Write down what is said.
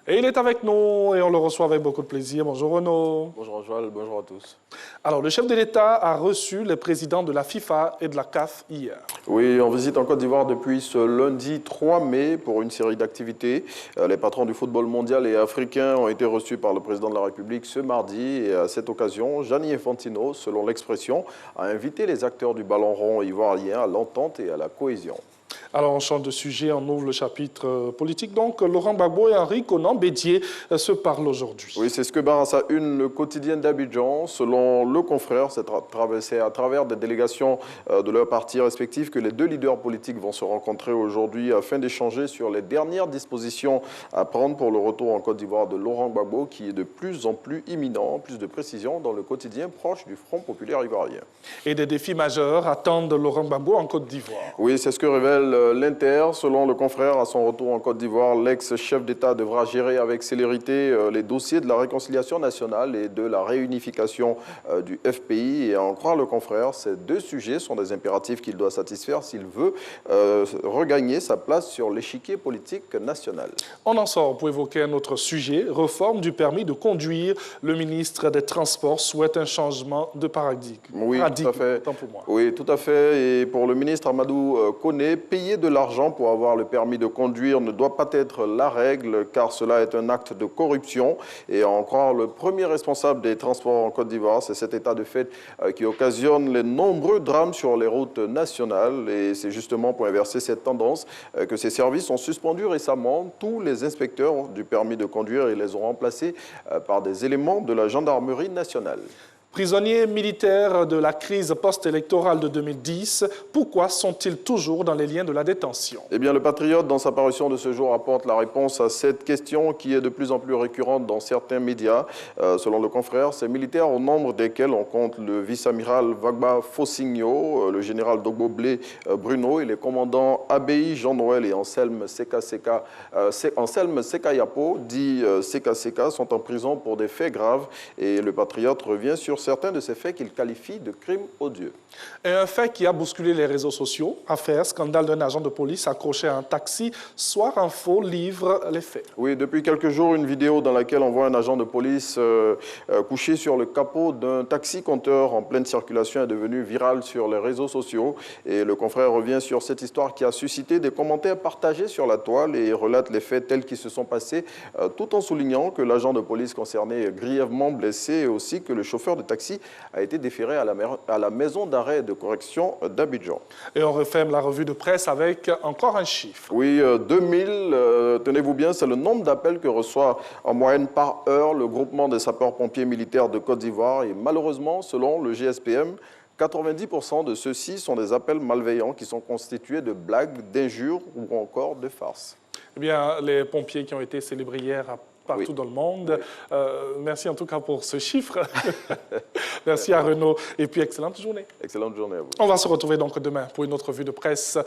Et il est avec nous et on le reçoit avec beaucoup de plaisir. Bonjour Renaud. Bonjour Joël, bonjour à tous. Alors, le chef de l'État a reçu les présidents de la FIFA et de la CAF hier. Oui, on visite en Côte d'Ivoire depuis ce lundi 3 mai pour une série d'activités. Les patrons du football mondial et africain ont été reçus par le président de la République ce mardi. Et à cette occasion, Gianni Infantino, selon l'expression, a invité les acteurs du ballon rond ivoirien à l'entente et à la cohésion. Alors, on change de sujet, on ouvre le chapitre politique. Donc, Laurent Gbagbo et Henri Konan Bédié se parlent aujourd'hui. Oui, c'est ce que barre à sa une le quotidien d'Abidjan. Selon le confrère, c'est à travers des délégations de leurs partis respectifs que les deux leaders politiques vont se rencontrer aujourd'hui afin d'échanger sur les dernières dispositions à prendre pour le retour en Côte d'Ivoire de Laurent Gbagbo, qui est de plus en plus imminent. Plus de précisions dans le quotidien proche du Front populaire ivoirien. Et des défis majeurs attendent Laurent Gbagbo en Côte d'Ivoire. Oui, c'est ce que révèle l'Inter. Selon le confrère, à son retour en Côte d'Ivoire, l'ex-chef d'État devra gérer avec célérité les dossiers de la réconciliation nationale et de la réunification du FPI. Et à en croire le confrère, ces deux sujets sont des impératifs qu'il doit satisfaire s'il veut regagner sa place sur l'échiquier politique national. On en sort pour évoquer un autre sujet, réforme du permis de conduire. Le ministre des Transports souhaite un changement de paradigme. Oui, tout à fait. Tant pour moi. Oui, tout à fait. Et pour le ministre Amadou Koné, payer de l'argent pour avoir le permis de conduire ne doit pas être la règle, car cela est un acte de corruption. Et à en croire le premier responsable des transports en Côte d'Ivoire, c'est cet état de fait qui occasionne les nombreux drames sur les routes nationales. Et c'est justement pour inverser cette tendance que ces services ont suspendu récemment tous les inspecteurs du permis de conduire et les ont remplacés par des éléments de la gendarmerie nationale. Prisonniers militaires de la crise post-électorale de 2010, pourquoi sont-ils toujours dans les liens de la détention? Eh bien, le Patriote, dans sa parution de ce jour, apporte la réponse à cette question qui est de plus en plus récurrente dans certains médias. Selon le confrère, ces militaires, au nombre desquels on compte le vice-amiral Vagba Fossigno, le général Dogbo Blé Bruno et les commandants Abei Jean-Noël et Anselme Sekayapo, dit Seka Seka, sont en prison pour des faits graves. Et le Patriote revient sur certains de ces faits qu'il qualifie de crimes odieux. Et un fait qui a bousculé les réseaux sociaux, affaire scandale d'un agent de police accroché à un taxi. Soir Info livre les faits. Oui, depuis quelques jours, une vidéo dans laquelle on voit un agent de police couché sur le capot d'un taxi-compteur en pleine circulation est devenue virale sur les réseaux sociaux. Et le confrère revient sur cette histoire qui a suscité des commentaires partagés sur la toile et relate les faits tels qu'ils se sont passés, tout en soulignant que l'agent de police concerné est grièvement blessé et aussi que le chauffeur de taxi a été déféré à la maison d'arrêt et de correction d'Abidjan. Et on referme la revue de presse avec encore un chiffre. Oui, 2000, tenez-vous bien, c'est le nombre d'appels que reçoit en moyenne par heure le groupement des sapeurs-pompiers militaires de Côte d'Ivoire. Et malheureusement, selon le GSPM, 90% de ceux-ci sont des appels malveillants qui sont constitués de blagues, d'injures ou encore de farces. Eh bien, les pompiers qui ont été célébrés hier partout dans le monde. Oui. Merci en tout cas pour ce chiffre. Merci à Renaud et puis excellente journée. Excellente journée à vous. On va se retrouver donc demain pour une autre revue de presse